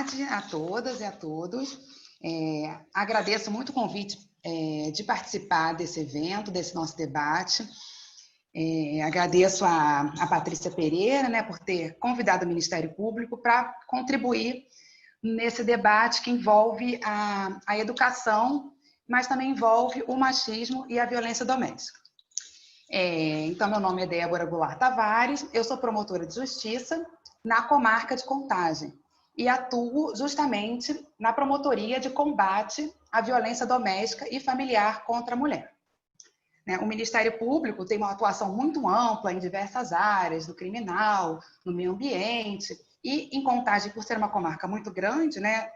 tarde a todas e a todos. Agradeço muito o convite de participar desse evento, desse nosso debate. Agradeço a Patrícia Pereira, né, por ter convidado o Ministério Público para contribuir nesse debate que envolve a educação, mas também envolve o machismo e a violência doméstica. Então, meu nome é Débora Goulart Tavares, eu sou promotora de justiça na comarca de Contagem e atuo justamente na promotoria de combate à violência doméstica e familiar contra a mulher. O Ministério Público tem uma atuação muito ampla em diversas áreas, no criminal, no meio ambiente, e em Contagem, por ser uma comarca muito grande, né,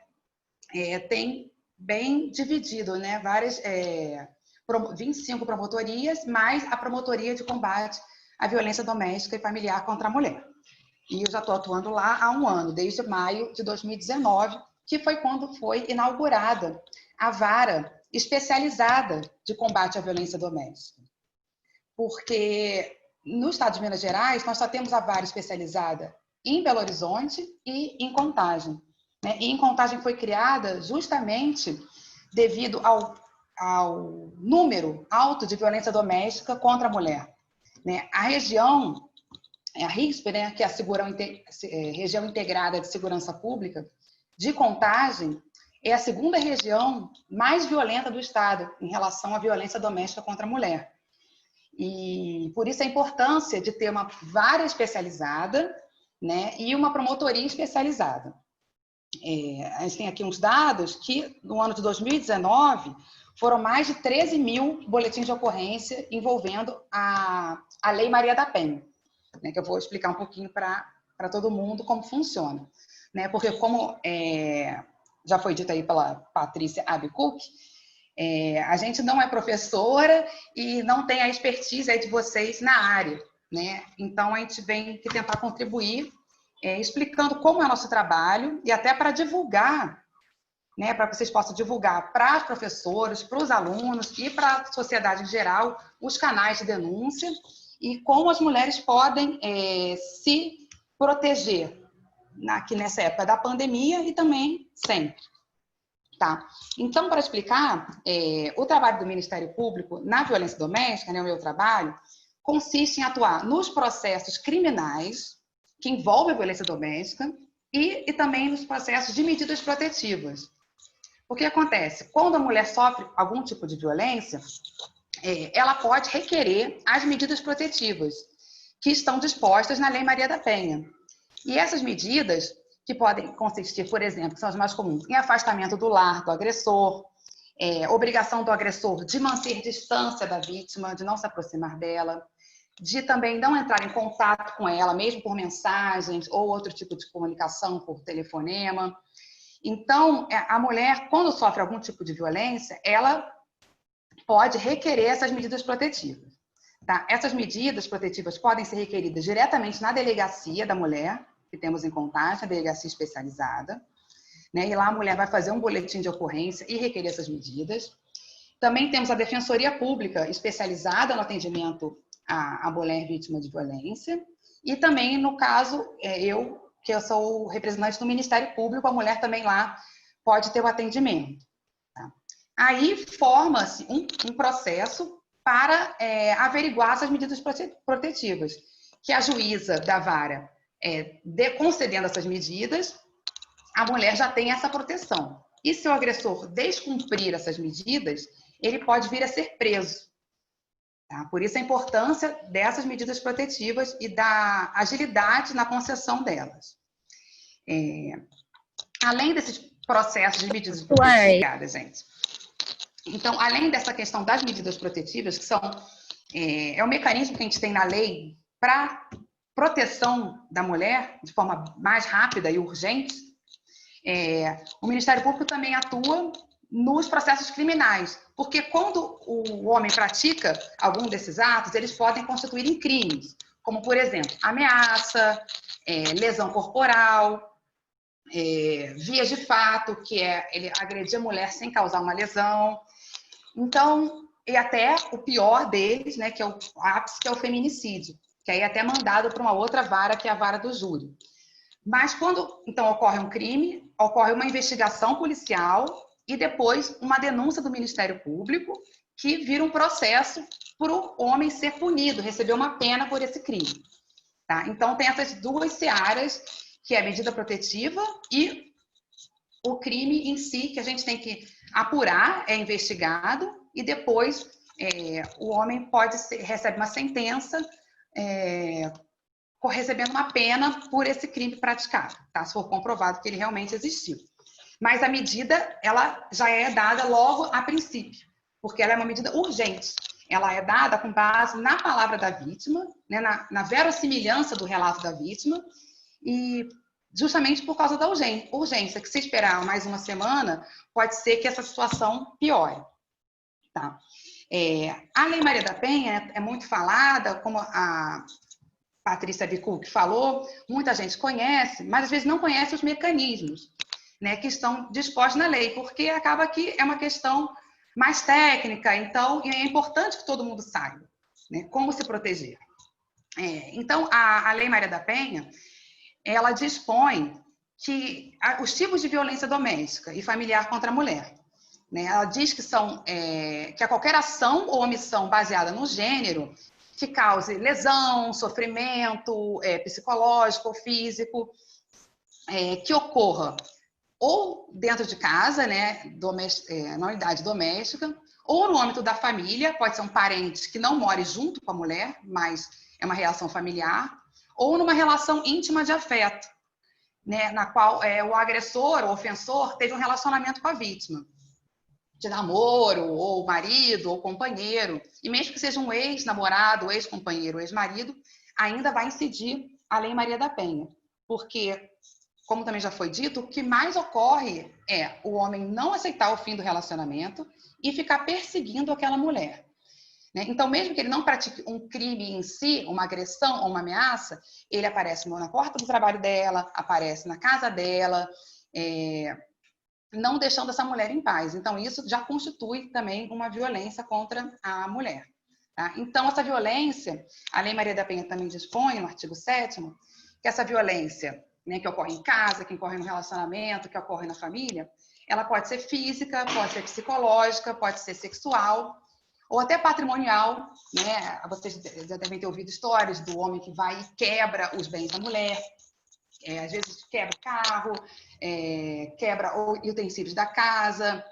tem bem dividido, né, 25 promotorias, mais a promotoria de combate à violência doméstica e familiar contra a mulher. E eu já estou atuando lá há um ano, desde maio de 2019, que foi quando foi inaugurada a vara especializada de combate à violência doméstica. Porque no estado de Minas Gerais, nós só temos a vara especializada em Belo Horizonte e em Contagem. E em Contagem foi criada justamente devido ao número alto de violência doméstica contra a mulher. A região, a RISP, né, que é a Região Integrada de Segurança Pública, de Contagem, é a segunda região mais violenta do estado em relação à violência doméstica contra a mulher. E por isso a importância de ter uma vara especializada, né, e uma promotoria especializada. A gente tem aqui uns dados que no ano de 2019 foram mais de 13 mil boletins de ocorrência envolvendo a Lei Maria da Penha, né, que eu vou explicar um pouquinho para todo mundo como funciona. Porque como já foi dito aí pela Patrícia Abcook, a gente não é professora e não tem a expertise aí de vocês na área, né? Então, a gente vem aqui tentar contribuir, explicando como é o nosso trabalho e até para divulgar, né, para que vocês possam divulgar para os professores, para os alunos e para a sociedade em geral os canais de denúncia e como as mulheres podem se proteger aqui nessa época da pandemia e também sempre. Tá? Então, para explicar, o trabalho do Ministério Público na violência doméstica, né, o meu trabalho, consiste em atuar nos processos criminais que envolvem a violência doméstica e também nos processos de medidas protetivas. O que acontece? Quando a mulher sofre algum tipo de violência, ela pode requerer as medidas protetivas que estão dispostas na Lei Maria da Penha. E essas medidas, que podem consistir, por exemplo, que são as mais comuns, em afastamento do lar do agressor, obrigação do agressor de manter distância da vítima, de não se aproximar dela, de também não entrar em contato com ela, mesmo por mensagens ou outro tipo de comunicação, por telefonema. Então, a mulher, quando sofre algum tipo de violência, ela pode requerer essas medidas protetivas. Tá? Essas medidas protetivas podem ser requeridas diretamente na delegacia da mulher, que temos em Contagem, a delegacia especializada, né? E lá a mulher vai fazer um boletim de ocorrência e requerer essas medidas. Também temos a Defensoria Pública especializada no atendimento à mulher vítima de violência. E também, no caso, que eu sou o representante do Ministério Público, a mulher também lá pode ter o atendimento. Tá? Aí forma-se um processo para averiguar essas medidas protetivas, que a juíza da vara, concedendo essas medidas, a mulher já tem essa proteção. E se o agressor descumprir essas medidas, ele pode vir a ser preso. Tá? Por isso a importância dessas medidas protetivas e da agilidade na concessão delas. Além desses processos de medidas protetivas, obrigada, gente. Então, além dessa questão das medidas protetivas, que são o mecanismo que a gente tem na lei para proteção da mulher de forma mais rápida e urgente, o Ministério Público também atua nos processos criminais, porque quando o homem pratica algum desses atos, eles podem constituir em crimes, como, por exemplo, ameaça, lesão corporal, vias de fato, que é ele agredir a mulher sem causar uma lesão. Então, e até o pior deles, né, que é o ápice, que é o feminicídio, que aí é até mandado para uma outra vara, que é a vara do júri. Mas quando, então, ocorre um crime, ocorre uma investigação policial e depois uma denúncia do Ministério Público, que vira um processo para o homem ser punido, receber uma pena por esse crime. Tá? Então, tem essas duas searas, que é a medida protetiva e o crime em si, que a gente tem que apurar, é investigado, e depois o homem recebe uma sentença, recebendo uma pena por esse crime praticado, tá? Se for comprovado que ele realmente existiu. Mas a medida, ela já é dada logo a princípio, porque ela é uma medida urgente. Ela é dada com base na palavra da vítima, né, na verossimilhança do relato da vítima, e justamente por causa da urgência, que se esperar mais uma semana, pode ser que essa situação piore. Tá? A Lei Maria da Penha é muito falada, como a Patrícia Bicuc falou, muita gente conhece, mas às vezes não conhece os mecanismos, né, que estão dispostos na lei, porque acaba que é uma questão mais técnica, então é importante que todo mundo saiba, né, como se proteger. Então, a Lei Maria da Penha, ela dispõe que os tipos de violência doméstica e familiar contra a mulher, né, ela diz que que a qualquer ação ou omissão baseada no gênero que cause lesão, sofrimento psicológico ou físico, que ocorra ou dentro de casa, né, na unidade doméstica, ou no âmbito da família, pode ser um parente que não more junto com a mulher, mas é uma relação familiar, ou numa relação íntima de afeto, né, na qual o agressor, o ofensor, teve um relacionamento com a vítima, de namoro, ou marido, ou companheiro, e mesmo que seja um ex-namorado, ex-companheiro, ex-marido, ainda vai incidir a Lei Maria da Penha, porque, como também já foi dito, o que mais ocorre é o homem não aceitar o fim do relacionamento e ficar perseguindo aquela mulher. Né? Então, mesmo que ele não pratique um crime em si, uma agressão ou uma ameaça, ele aparece na porta do trabalho dela, aparece na casa dela, não deixando essa mulher em paz. Então, isso já constitui também uma violência contra a mulher. Tá? Então, essa violência, a Lei Maria da Penha também dispõe, no artigo 7º, que essa violência, né, que ocorre em casa, que ocorre no relacionamento, que ocorre na família, ela pode ser física, pode ser psicológica, pode ser sexual, ou até patrimonial, né? Vocês já devem ter ouvido histórias do homem que vai e quebra os bens da mulher, às vezes quebra o carro, quebra utensílios da casa,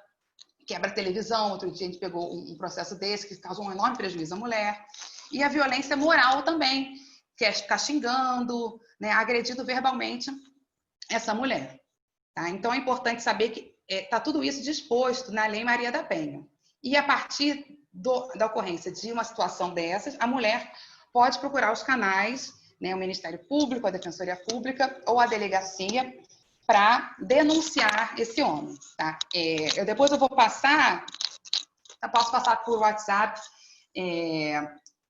quebra a televisão. Outro dia a gente pegou um processo desse que causou um enorme prejuízo à mulher. E a violência moral também, que é ficar xingando, né, agredindo verbalmente essa mulher. Tá? Então é importante saber que está tudo isso disposto na Lei Maria da Penha. E a partir da ocorrência de uma situação dessas, a mulher pode procurar os canais, né, o Ministério Público, a Defensoria Pública ou a delegacia para denunciar esse homem. Tá? Depois eu vou passar, eu posso passar por WhatsApp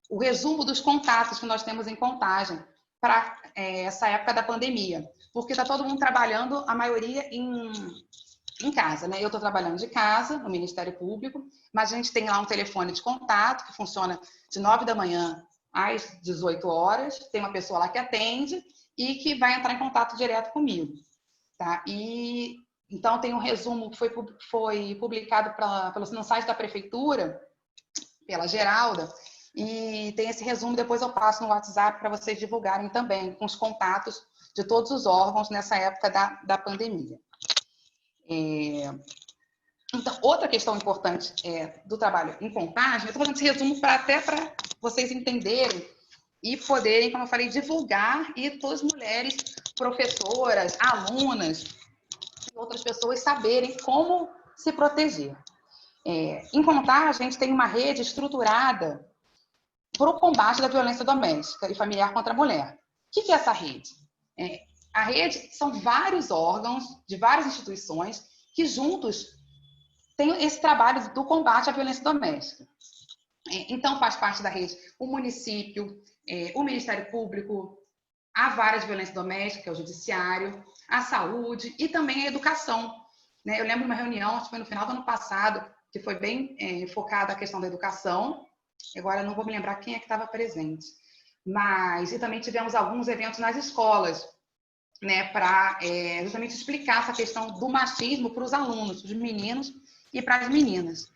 o resumo dos contatos que nós temos em Contagem para essa época da pandemia, porque está todo mundo trabalhando, a maioria em casa, né? Eu estou trabalhando de casa, no Ministério Público, mas a gente tem lá um telefone de contato que funciona de 9 da manhã às 18 horas, tem uma pessoa lá que atende e que vai entrar em contato direto comigo, tá? E então tem um resumo que foi publicado no site da Prefeitura, pela Geralda, e tem esse resumo, depois eu passo no WhatsApp para vocês divulgarem também, com os contatos de todos os órgãos nessa época da pandemia. Então, outra questão importante do trabalho em Contagem, eu estou fazendo esse resumo até para vocês entenderem e poderem, como eu falei, divulgar, e todas as mulheres, professoras, alunas e outras pessoas saberem como se proteger. Em Contagem, a gente tem uma rede estruturada para o combate da violência doméstica e familiar contra a mulher. O que é essa rede? A rede são vários órgãos de várias instituições que juntos têm esse trabalho do combate à violência doméstica. Então, faz parte da rede o município, o Ministério Público, a vara de violência doméstica, que é o judiciário, a saúde e também a educação. Eu lembro de uma reunião, acho que foi no final do ano passado, que foi bem focada na questão da educação. Agora, não vou me lembrar quem é que estava presente. E também tivemos alguns eventos nas escolas, né, para justamente explicar essa questão do machismo para os alunos, para os meninos e para as meninas.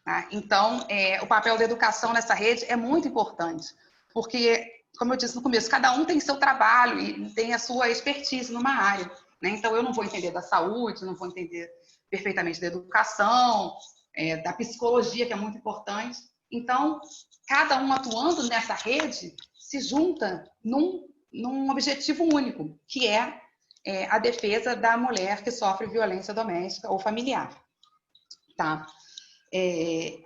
Tá? Então, o papel da educação nessa rede é muito importante, porque, como eu disse no começo, cada um tem seu trabalho e tem a sua expertise numa área. Né? Então, eu não vou entender da saúde, não vou entender perfeitamente da educação, da psicologia, que é muito importante. Então, cada um atuando nessa rede se junta num objetivo único, que é a defesa da mulher que sofre violência doméstica ou familiar. Tá?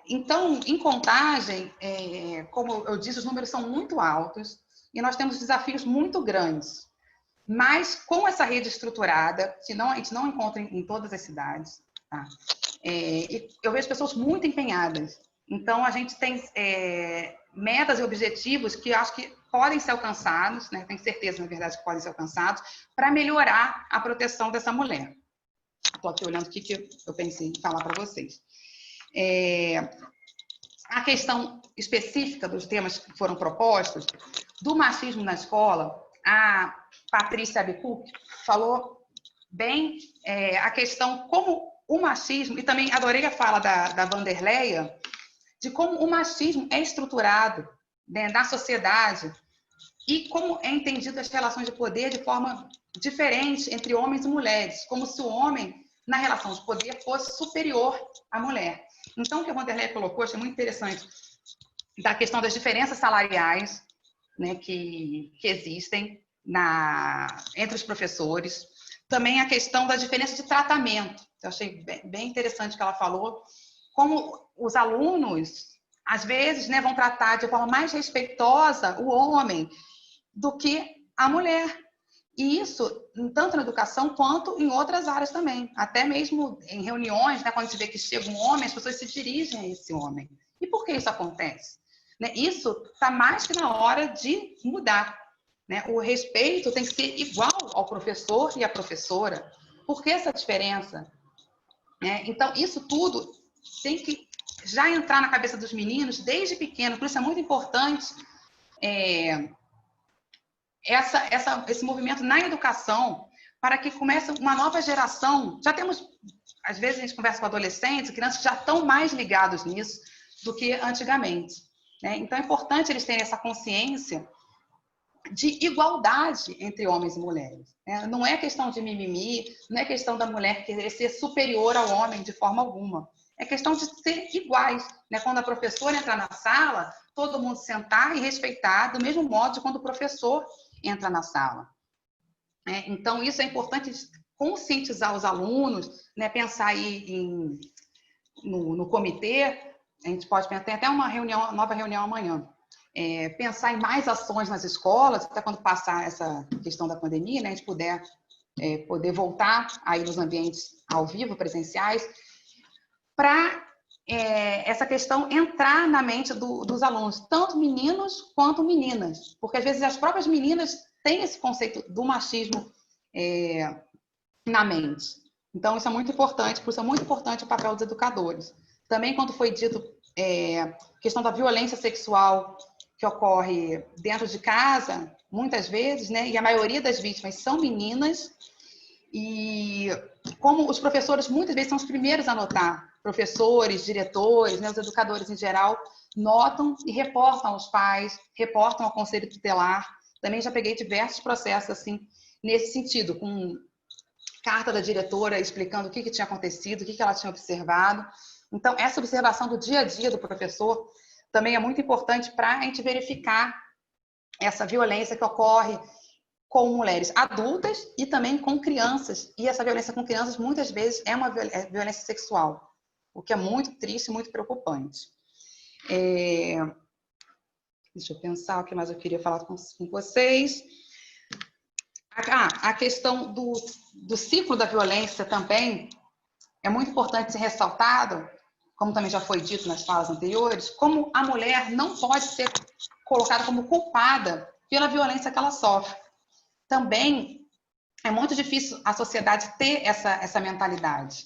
Então, em Contagem, como eu disse, os números são muito altos e nós temos desafios muito grandes. Mas com essa rede estruturada, que a gente não encontra em todas as cidades, tá? Eu vejo pessoas muito empenhadas. Então, a gente tem metas e objetivos que eu acho que podem ser alcançados, né? Tenho certeza, na verdade, que podem ser alcançados, para melhorar a proteção dessa mulher. Estou aqui olhando o que eu pensei em falar para vocês. A questão específica dos temas que foram propostos, do machismo na escola, a Patrícia Abicuk falou bem a questão como o machismo, e também adorei a fala da Vanderleia, de como o machismo é estruturado, né, na sociedade e como é entendido as relações de poder de forma diferente entre homens e mulheres, como se o homem, na relação de poder, fosse superior à mulher. Então, o que a Vanderleia colocou, achei muito interessante, da questão das diferenças salariais, né, que existem entre os professores. Também a questão da diferença de tratamento. Eu achei bem interessante o que ela falou. Como os alunos, às vezes, né, vão tratar de forma mais respeitosa o homem do que a mulher. E isso, tanto na educação quanto em outras áreas também. Até mesmo em reuniões, né, quando se vê que chega um homem, as pessoas se dirigem a esse homem. E por que isso acontece? Né? Isso está mais que na hora de mudar. Né? O respeito tem que ser igual ao professor e à professora. Por que essa diferença? Então, isso tudo tem que já entrar na cabeça dos meninos desde pequeno. Por isso é muito importante esse movimento na educação, para que comece uma nova geração. Já temos, às vezes a gente conversa com adolescentes, crianças que já estão mais ligados nisso do que antigamente. Né? Então é importante eles terem essa consciência de igualdade entre homens e mulheres. Né? Não é questão de mimimi, não é questão da mulher querer ser superior ao homem de forma alguma. É questão de ser iguais. Né? Quando a professora entrar na sala, todo mundo sentar e respeitar, do mesmo modo de quando o professor entra na sala. Então, isso é importante conscientizar os alunos, né? Pensar aí no comitê, a gente pode pensar, tem até uma nova reunião amanhã, pensar em mais ações nas escolas, até quando passar essa questão da pandemia, né? A gente poder voltar aí nos ambientes ao vivo, presenciais, para essa questão entrar na mente dos alunos, tanto meninos quanto meninas, porque às vezes as próprias meninas têm esse conceito do machismo na mente. Então, isso é muito importante, por isso é muito importante o papel dos educadores. Também, quando foi dito questão da violência sexual que ocorre dentro de casa, muitas vezes, né, e a maioria das vítimas são meninas, e como os professores muitas vezes são os primeiros a notar, professores, diretores, né, os educadores em geral, notam e reportam aos pais, reportam ao conselho tutelar. Também já peguei diversos processos assim, nesse sentido, com carta da diretora explicando o que tinha acontecido, o que ela tinha observado. Então, essa observação do dia a dia do professor também é muito importante para a gente verificar essa violência que ocorre com mulheres adultas e também com crianças. E essa violência com crianças, muitas vezes, é uma violência sexual, o que é muito triste e muito preocupante. Deixa eu pensar o que mais eu queria falar com vocês. A questão do ciclo da violência também é muito importante ser ressaltado, como também já foi dito nas falas anteriores, como a mulher não pode ser colocada como culpada pela violência que ela sofre. Também é muito difícil a sociedade ter essa mentalidade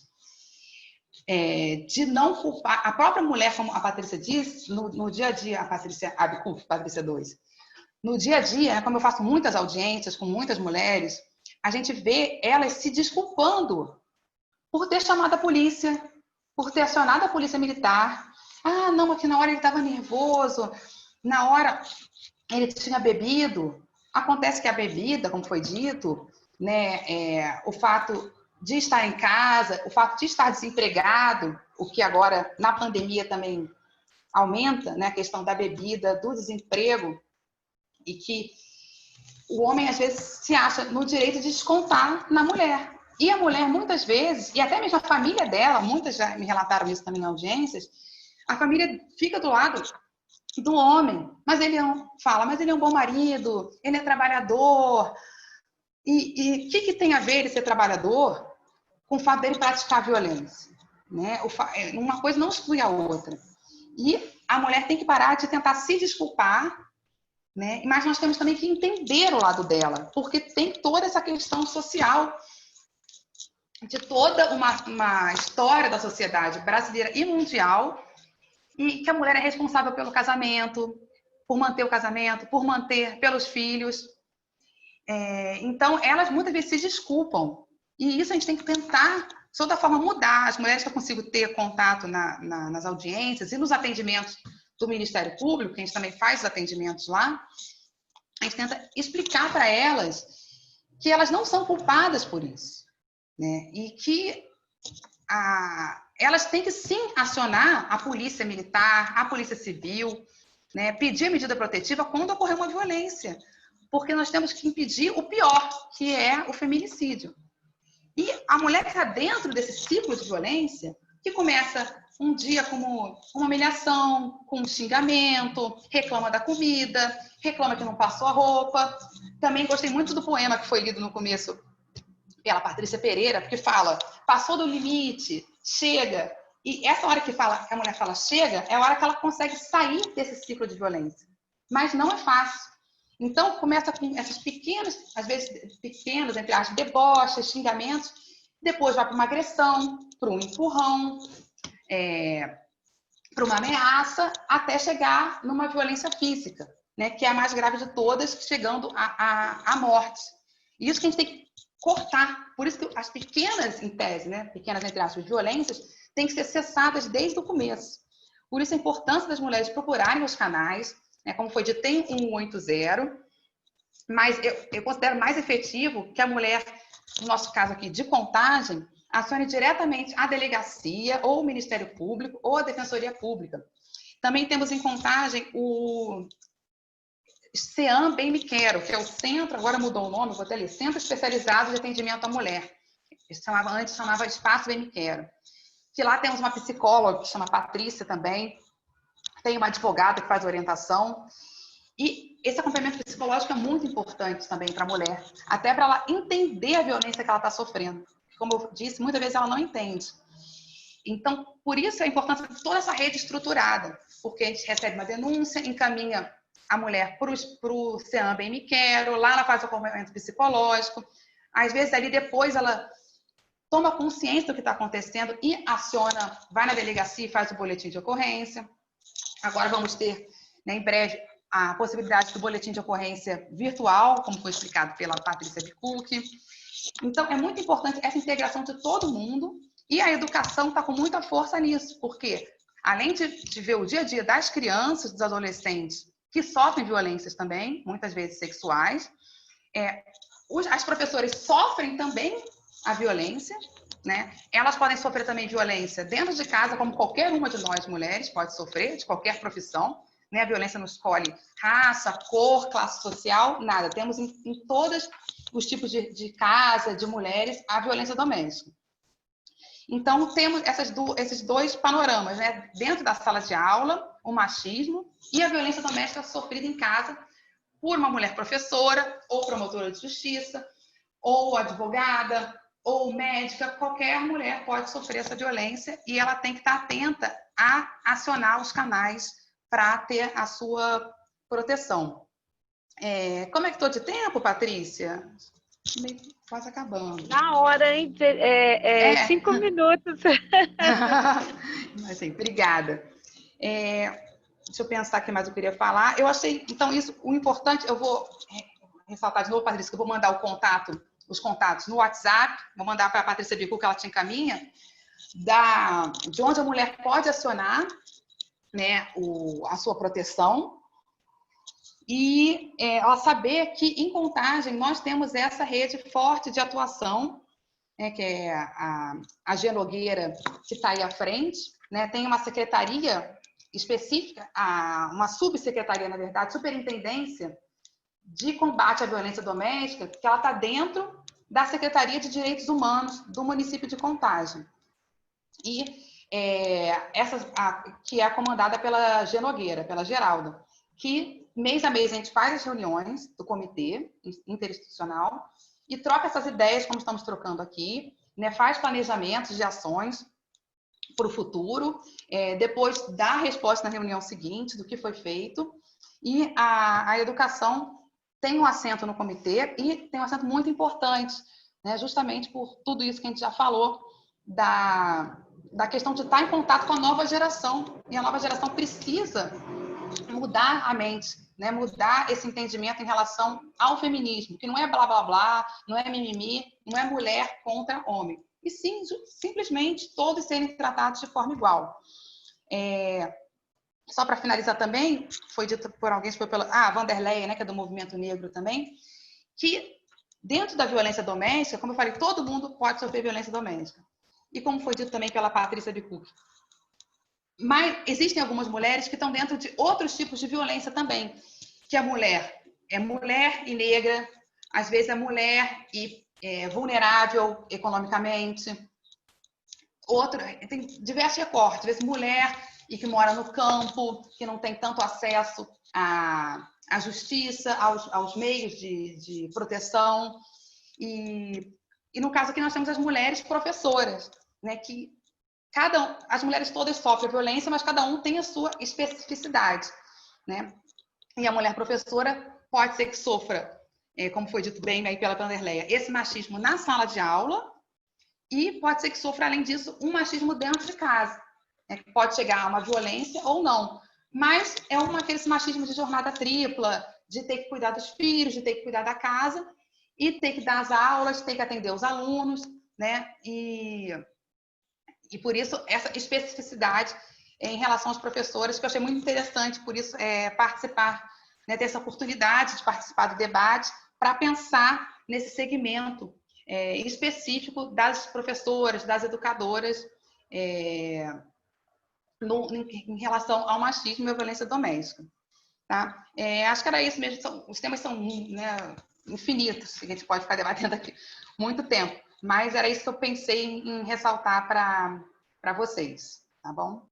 de não culpar. A própria mulher, como a Patrícia disse, no dia a dia, a Patrícia Abicuk, Patrícia 2, no dia a dia, como eu faço muitas audiências com muitas mulheres, a gente vê elas se desculpando por ter chamado a polícia, por ter acionado a polícia militar. Ah, não, aqui na hora ele estava nervoso, na hora ele tinha bebido. Acontece que a bebida, como foi dito, né, o fato de estar em casa, o fato de estar desempregado, o que agora na pandemia também aumenta, né, a questão da bebida, do desemprego, e que o homem às vezes se acha no direito de descontar na mulher. E a mulher muitas vezes, e até mesmo a família dela, muitas já me relataram isso também em audiências, a família fica do lado do homem, mas ele fala, mas ele é um bom marido, ele é trabalhador. E o que tem a ver ele ser trabalhador com o fato dele praticar violência? Né? Uma coisa não exclui a outra. E a mulher tem que parar de tentar se desculpar, né? Mas nós temos também que entender o lado dela, porque tem toda essa questão social, de toda uma história da sociedade brasileira e mundial, e que a mulher é responsável pelo casamento, por manter o casamento, por manter pelos filhos. Então, elas muitas vezes se desculpam. E isso a gente tem que tentar, de toda forma, mudar. As mulheres que eu consigo ter contato nas audiências e nos atendimentos do Ministério Público, que a gente também faz os atendimentos lá, a gente tenta explicar para elas que elas não são culpadas por isso, né? E que elas têm que sim acionar a polícia militar, a polícia civil, né? Pedir a medida protetiva quando ocorrer uma violência, porque nós temos que impedir o pior, que é o feminicídio. E a mulher que está dentro desse ciclo de violência, que começa um dia como uma humilhação, com um xingamento, reclama da comida, reclama que não passou a roupa. Também gostei muito do poema que foi lido no começo pela Patrícia Pereira, porque fala, passou do limite, chega. E essa hora que a mulher fala chega, é a hora que ela consegue sair desse ciclo de violência. Mas não é fácil. Então, começa com essas pequenas, às vezes pequenos, entre aspas, deboches, xingamentos, depois vai para uma agressão, para um empurrão, para uma ameaça, até chegar numa violência física, né, que é a mais grave de todas, chegando à morte. E isso que a gente tem que cortar. Por isso que as pequenas, em tese, né, pequenas, entre aspas, violências, têm que ser cessadas desde o começo. Por isso a importância das mulheres procurarem os canais, né, como foi dito, tem 180, mas eu considero mais efetivo que a mulher, no nosso caso aqui, de Contagem, acione diretamente a delegacia, ou o Ministério Público, ou a Defensoria Pública. Também temos em Contagem o CEAM Bem Me Quero, que é o centro, agora mudou o nome, vou até ler, Centro Especializado de Atendimento à Mulher. Antes chamava Espaço Bem Me Quero. Que lá temos uma psicóloga que chama Patrícia também, tem uma advogada que faz orientação. E esse acompanhamento psicológico é muito importante também para a mulher, até para ela entender a violência que ela está sofrendo. Como eu disse, muitas vezes ela não entende. Então, por isso a importância de toda essa rede estruturada, porque a gente recebe uma denúncia, encaminha a mulher para o CEAM Bem Me Quero, lá ela faz o acompanhamento psicológico, às vezes ali depois ela toma consciência do que está acontecendo e aciona, vai na delegacia e faz o boletim de ocorrência. Agora vamos ter, né, em breve, a possibilidade do boletim de ocorrência virtual, como foi explicado pela Patrícia Bicucchi. Então, é muito importante essa integração de todo mundo, e a educação está com muita força nisso, porque além de ver o dia a dia das crianças, dos adolescentes, que sofrem violências também, muitas vezes sexuais, as professoras sofrem também a violência, né? Elas podem sofrer também violência dentro de casa, como qualquer uma de nós mulheres pode sofrer, de qualquer profissão, né? A violência não escolhe raça, cor, classe social, nada. Temos em todos os tipos de casa, de mulheres, a violência doméstica. Então, temos esses dois panoramas, né? Dentro da sala de aula, o machismo e a violência doméstica sofrida em casa por uma mulher professora, ou promotora de justiça, ou advogada, ou médica. Qualquer mulher pode sofrer essa violência e ela tem que estar atenta a acionar os canais para ter a sua proteção. Como é que estou de tempo, Patrícia? Quase acabando. Na hora, hein? 5 minutos. Assim, obrigada. Deixa eu pensar o que mais eu queria falar. Eu achei, então, isso, o importante, eu vou ressaltar de novo, Patrícia, que eu vou mandar o contato os contatos no WhatsApp, vou mandar para a Patrícia Bicu, que ela te encaminha, de onde a mulher pode acionar, né, a sua proteção, e ela saber que em Contagem nós temos essa rede forte de atuação, né, que é a G Nogueira, que está aí à frente, né, tem uma secretaria específica, uma subsecretaria, na verdade, superintendência de combate à violência doméstica, que ela está dentro da Secretaria de Direitos Humanos do município de Contagem. E que é comandada pela G Nogueira, pela Geralda, que mês a mês a gente faz as reuniões do comitê interinstitucional e troca essas ideias, como estamos trocando aqui, né, faz planejamentos de ações para o futuro, depois dá a resposta na reunião seguinte do que foi feito, e a educação tem um assento no comitê e tem um assento muito importante, né, justamente por tudo isso que a gente já falou, da questão de estar em contato com a nova geração, e a nova geração precisa mudar a mente, né, mudar esse entendimento em relação ao feminismo, que não é blá blá blá, não é mimimi, não é mulher contra homem, e sim, simplesmente todos serem tratados de forma igual. Só para finalizar também, foi dito por alguém, foi pela Vanderleia, né, que é do Movimento Negro também, que dentro da violência doméstica, como eu falei, todo mundo pode sofrer violência doméstica. E como foi dito também pela Patrícia Bicuc, mas existem algumas mulheres que estão dentro de outros tipos de violência também, que a mulher é mulher e negra, às vezes é mulher e vulnerável economicamente, tem diversos recortes, às vezes mulher e que mora no campo, que não tem tanto acesso à justiça, aos meios de proteção, e no caso aqui nós temos as mulheres professoras, né, que as mulheres todas sofrem violência, mas cada um tem a sua especificidade, né? E a mulher professora pode ser que sofra, como foi dito bem aí pela Vanderleia, esse machismo na sala de aula, e pode ser que sofra, além disso, um machismo dentro de casa, né? Que pode chegar a uma violência ou não, mas é aquele machismo de jornada tripla, de ter que cuidar dos filhos, de ter que cuidar da casa, e ter que dar as aulas, ter que atender os alunos, né? E por isso, essa especificidade em relação aos professores, que eu achei muito interessante, por isso, participar, né, ter essa oportunidade de participar do debate, para pensar nesse segmento específico das professoras, das educadoras, em relação ao machismo e à violência doméstica. Tá? Acho que era isso mesmo, os temas são, né, infinitos, a gente pode ficar debatendo aqui muito tempo. Mas era isso que eu pensei em ressaltar para vocês, tá bom?